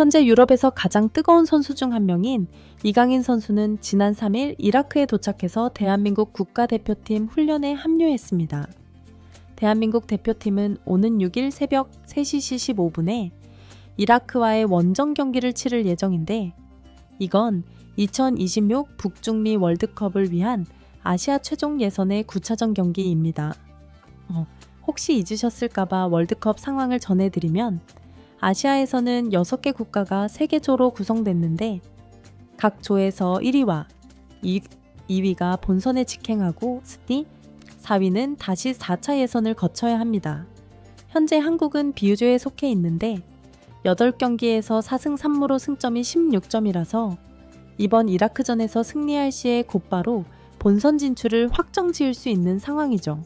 현재 유럽에서 가장 뜨거운 선수 중 한 명인 이강인 선수는 지난 3일 이라크에 도착해서 대한민국 국가대표팀 훈련에 합류했습니다. 대한민국 대표팀은 오는 6일 새벽 3시 15분에 이라크와의 원정 경기를 치를 예정인데 이건 2026 북중미 월드컵을 위한 아시아 최종 예선의 9차전 경기입니다. 혹시 잊으셨을까봐 월드컵 상황을 전해드리면 아시아에서는 6개 국가가 3개 조로 구성됐는데 각 조에서 1위와 2위가 본선에 직행하고 4위는 다시 4차 예선을 거쳐야 합니다. 현재 한국은 B조에 속해 있는데 8경기에서 4승 3무로 승점이 16점이라서 이번 이라크전에서 승리할 시에 곧바로 본선 진출을 확정 지을 수 있는 상황이죠.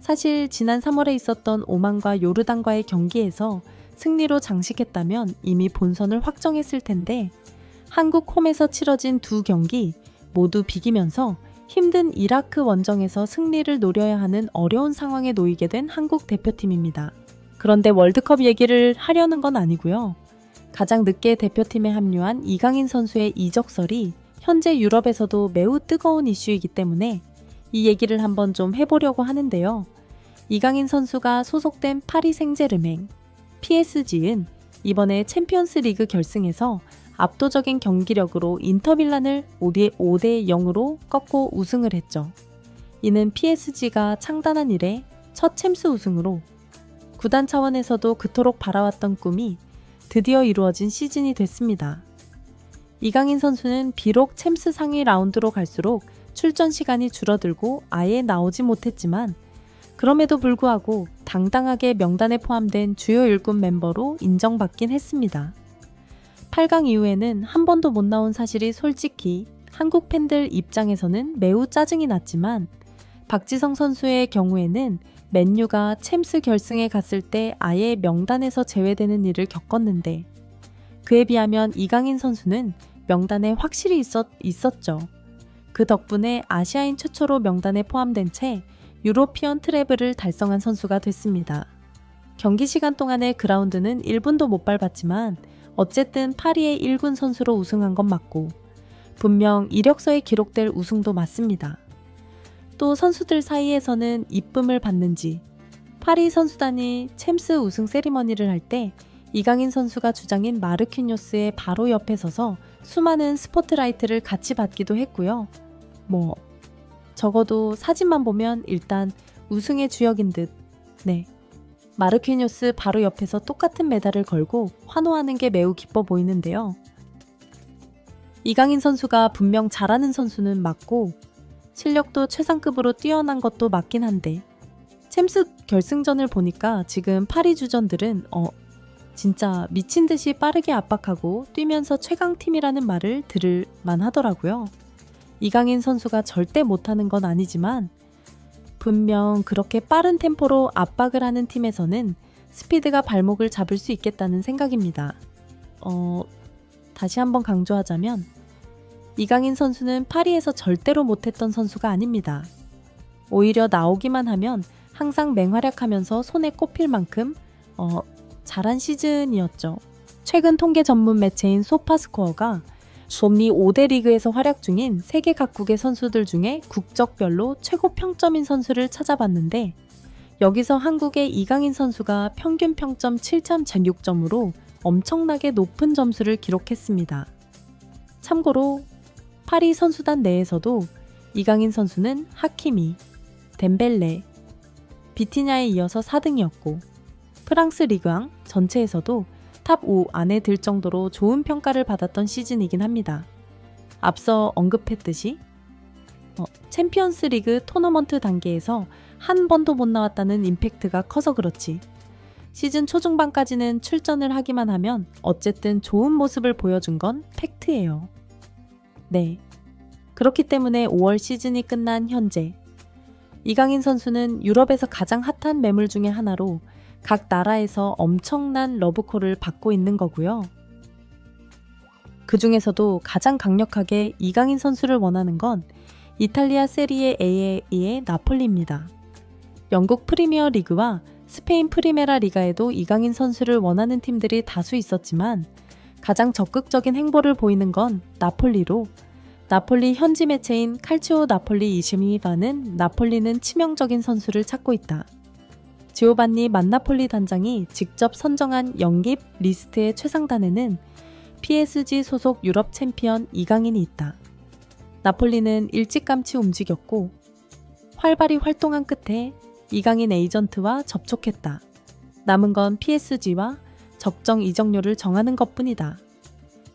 사실 지난 3월에 있었던 오만과 요르단과의 경기에서 승리로 장식했다면 이미 본선을 확정했을 텐데 한국 홈에서 치러진 2경기 모두 비기면서 힘든 이라크 원정에서 승리를 노려야 하는 어려운 상황에 놓이게 된 한국 대표팀입니다. 그런데 월드컵 얘기를 하려는 건 아니고요. 가장 늦게 대표팀에 합류한 이강인 선수의 이적설이 현재 유럽에서도 매우 뜨거운 이슈이기 때문에 이 얘기를 한번 좀 해보려고 하는데요. 이강인 선수가 소속된 파리 생제르맹, PSG는 이번에 챔피언스 리그 결승에서 압도적인 경기력으로 인터밀란을 5대 0으로 꺾고 우승을 했죠. 이는 PSG가 창단한 이래 첫 챔스 우승으로 구단 차원에서도 그토록 바라왔던 꿈이 드디어 이루어진 시즌이 됐습니다. 이강인 선수는 비록 챔스 상위 라운드로 갈수록 출전 시간이 줄어들고 아예 나오지 못했지만 그럼에도 불구하고 당당하게 명단에 포함된 주요 일군 멤버로 인정받긴 했습니다. 8강 이후에는 한 번도 못 나온 사실이 솔직히 한국 팬들 입장에서는 매우 짜증이 났지만 박지성 선수의 경우에는 맨유가 챔스 결승에 갔을 때 아예 명단에서 제외되는 일을 겪었는데 그에 비하면 이강인 선수는 명단에 확실히 있었죠. 그 덕분에 아시아인 최초로 명단에 포함된 채 유로피언 트래블을 달성한 선수가 됐습니다. 경기 시간 동안의 그라운드는 1분도 못 밟았지만 어쨌든 파리의 1군 선수로 우승한 건 맞고 분명 이력서에 기록될 우승도 맞습니다. 또 선수들 사이에서는 이쁨을 받는지 파리 선수단이 챔스 우승 세리머니를 할 때 이강인 선수가 주장인 마르키뇨스의 바로 옆에 서서 수많은 스포트라이트를 같이 받기도 했고요. 적어도 사진만 보면 일단 우승의 주역인 듯. 마르키뇨스 바로 옆에서 똑같은 메달을 걸고 환호하는 게 매우 기뻐 보이는데요. 이강인 선수가 분명 잘하는 선수는 맞고 실력도 최상급으로 뛰어난 것도 맞긴 한데 챔스 결승전을 보니까 지금 파리 주전들은 진짜 미친듯이 빠르게 압박하고 뛰면서 최강팀이라는 말을 들을 만하더라고요. 이강인 선수가 절대 못하는 건 아니지만 분명 그렇게 빠른 템포로 압박을 하는 팀에서는 스피드가 발목을 잡을 수 있겠다는 생각입니다. 다시 한번 강조하자면 이강인 선수는 파리에서 절대로 못했던 선수가 아닙니다. 오히려 나오기만 하면 항상 맹활약하면서 손에 꼽힐 만큼 잘한 시즌이었죠. 최근 통계 전문 매체인 소파스코어가 좁리 5대 리그에서 활약 중인 세계 각국의 선수들 중에 국적별로 최고 평점인 선수를 찾아봤는데 여기서 한국의 이강인 선수가 평균 평점 7.6점으로 엄청나게 높은 점수를 기록했습니다. 참고로 파리 선수단 내에서도 이강인 선수는 하키미, 덴벨레, 비티냐에 이어서 4등이었고 프랑스 리그왕 전체에서도 탑 5 안에 들 정도로 좋은 평가를 받았던 시즌이긴 합니다. 앞서 언급했듯이 챔피언스 리그 토너먼트 단계에서 한 번도 못 나왔다는 임팩트가 커서 그렇지 시즌 초중반까지는 출전을 하기만 하면 어쨌든 좋은 모습을 보여준 건 팩트예요. 그렇기 때문에 5월 시즌이 끝난 현재 이강인 선수는 유럽에서 가장 핫한 매물 중에 하나로 각 나라에서 엄청난 러브콜을 받고 있는 거고요. 그 중에서도 가장 강력하게 이강인 선수를 원하는 건 이탈리아 세리에 A의 나폴리입니다. 영국 프리미어 리그와 스페인 프리메라 리가에도 이강인 선수를 원하는 팀들이 다수 있었지만 가장 적극적인 행보를 보이는 건 나폴리로 나폴리 현지 매체인 칼치오 나폴리 이시미바는 나폴리는 치명적인 선수를 찾고 있다. 지오반니 만나폴리 단장이 직접 선정한 영입 리스트의 최상단에는 PSG 소속 유럽 챔피언 이강인이 있다. 나폴리는 일찌감치 움직였고 활발히 활동한 끝에 이강인 에이전트와 접촉했다. 남은 건 PSG와 적정 이적료를 정하는 것뿐이다.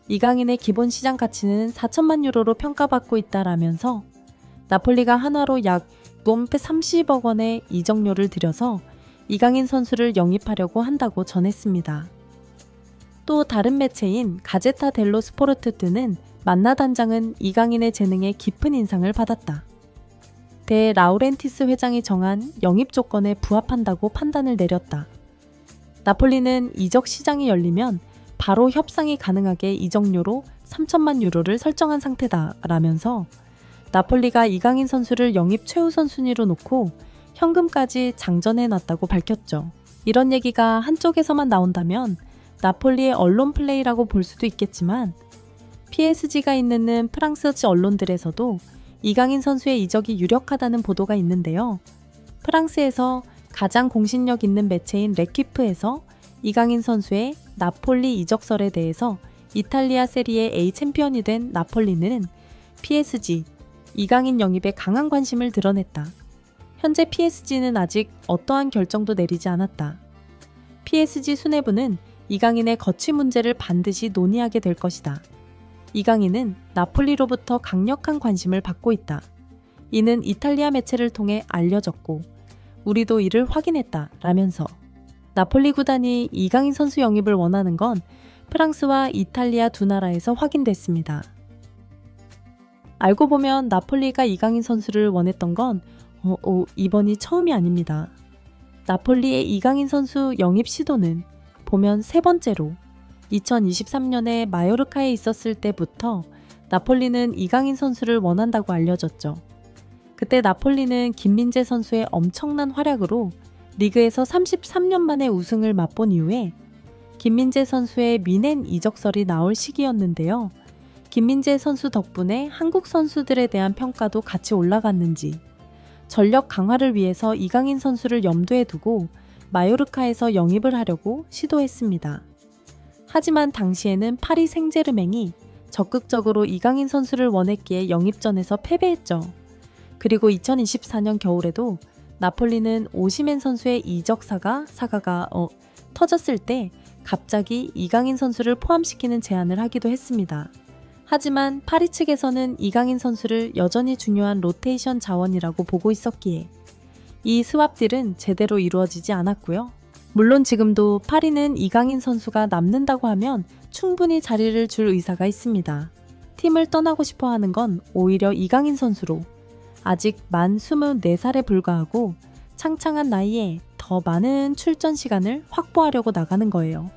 이강인의 기본 시장 가치는 4천만 유로로 평가받고 있다라면서 나폴리가 한화로 약 30억 원의 이적료를 들여서 이강인 선수를 영입하려고 한다고 전했습니다. 또 다른 매체인 가제타 델로 스포르트는 만나 단장은 이강인의 재능에 깊은 인상을 받았다. 데 라우렌티스 회장이 정한 영입 조건에 부합한다고 판단을 내렸다. 나폴리는 이적 시장이 열리면 바로 협상이 가능하게 이적료로 3천만 유로를 설정한 상태다 라면서 나폴리가 이강인 선수를 영입 최우선 순위로 놓고 현금까지 장전해놨다고 밝혔죠. 이런 얘기가 한쪽에서만 나온다면 나폴리의 언론 플레이라고 볼 수도 있겠지만 PSG가 있는 프랑스 언론들에서도 이강인 선수의 이적이 유력하다는 보도가 있는데요. 프랑스에서 가장 공신력 있는 매체인 레퀴프에서 이강인 선수의 나폴리 이적설에 대해서 이탈리아 세리에 A 챔피언이 된 나폴리는 PSG, 이강인 영입에 강한 관심을 드러냈다. 현재 PSG는 아직 어떠한 결정도 내리지 않았다. PSG 수뇌부는 이강인의 거취 문제를 반드시 논의하게 될 것이다. 이강인은 나폴리로부터 강력한 관심을 받고 있다. 이는 이탈리아 매체를 통해 알려졌고 우리도 이를 확인했다 라면서 나폴리 구단이 이강인 선수 영입을 원하는 건 프랑스와 이탈리아 두 나라에서 확인됐습니다. 알고 보면 나폴리가 이강인 선수를 원했던 건 이번이 처음이 아닙니다. 나폴리의 이강인 선수 영입 시도는 보면 세 번째로 2023년에 마요르카에 있었을 때부터 나폴리는 이강인 선수를 원한다고 알려졌죠. 그때 나폴리는 김민재 선수의 엄청난 활약으로 리그에서 33년 만에 우승을 맛본 이후에 김민재 선수의 미넨 이적설이 나올 시기였는데요. 김민재 선수 덕분에 한국 선수들에 대한 평가도 같이 올라갔는지 전력 강화를 위해서 이강인 선수를 염두에 두고 마요르카에서 영입을 하려고 시도했습니다. 하지만 당시에는 파리 생제르맹이 적극적으로 이강인 선수를 원했기에 영입전에서 패배했죠. 그리고 2024년 겨울에도 나폴리는 오시멘 선수의 이적 사가가 터졌을 때 갑자기 이강인 선수를 포함시키는 제안을 하기도 했습니다. 하지만 파리 측에서는 이강인 선수를 여전히 중요한 로테이션 자원이라고 보고 있었기에 이 스왑딜은 제대로 이루어지지 않았고요. 물론 지금도 파리는 이강인 선수가 남는다고 하면 충분히 자리를 줄 의사가 있습니다. 팀을 떠나고 싶어 하는 건 오히려 이강인 선수로 아직 만 24살에 불과하고 창창한 나이에 더 많은 출전 시간을 확보하려고 나가는 거예요.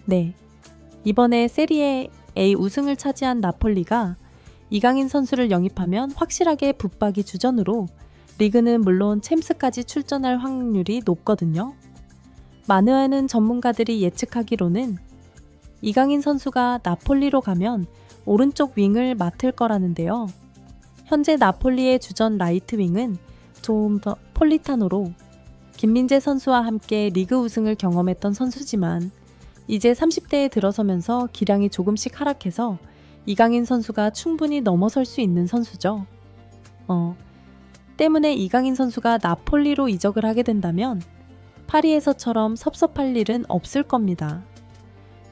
네, 이번에 세리에 A 우승을 차지한 나폴리가 이강인 선수를 영입하면 확실하게 붙박이 주전으로 리그는 물론 챔스까지 출전할 확률이 높거든요. 많은 전문가들이 예측하기로는 이강인 선수가 나폴리로 가면 오른쪽 윙을 맡을 거라는데요. 현재 나폴리의 주전 라이트 윙은 좀 더 폴리타노로 김민재 선수와 함께 리그 우승을 경험했던 선수지만 이제 30대에 들어서면서 기량이 조금씩 하락해서 이강인 선수가 충분히 넘어설 수 있는 선수죠. 때문에 이강인 선수가 나폴리로 이적을 하게 된다면 파리에서처럼 섭섭할 일은 없을 겁니다.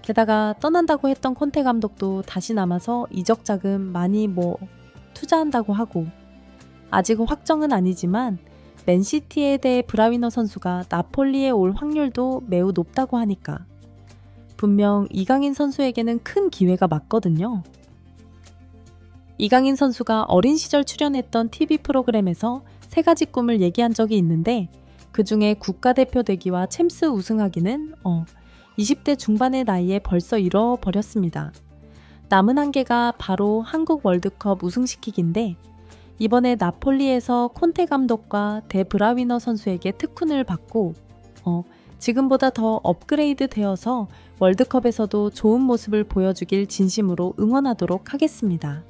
게다가 떠난다고 했던 콘테 감독도 다시 남아서 이적 자금 많이 투자한다고 하고 아직 확정은 아니지만 맨시티에 대해 브라위너 선수가 나폴리에 올 확률도 매우 높다고 하니까 분명 이강인 선수에게는 큰 기회가 맞거든요. 이강인 선수가 어린 시절 출연했던 TV 프로그램에서 세 가지 꿈을 얘기한 적이 있는데 그 중에 국가대표 되기와 챔스 우승하기는 20대 중반의 나이에 벌써 이뤄버렸습니다. 남은 한계가 바로 한국 월드컵 우승시키기인데 이번에 나폴리에서 콘테 감독과 데 브라위너 선수에게 특훈을 받고 지금보다 더 업그레이드 되어서 월드컵에서도 좋은 모습을 보여주길 진심으로 응원하도록 하겠습니다.